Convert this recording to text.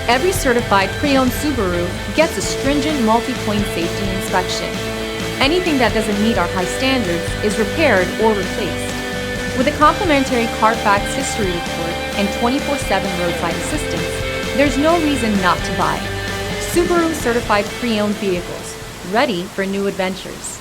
Every certified pre-owned Subaru gets a stringent multi-point safety inspection. Anything that doesn't meet our high standards is repaired or replaced. With a complimentary Carfax history report and 24/7 roadside assistance, there's no reason not to buy. Subaru certified pre-owned vehicles, ready for new adventures.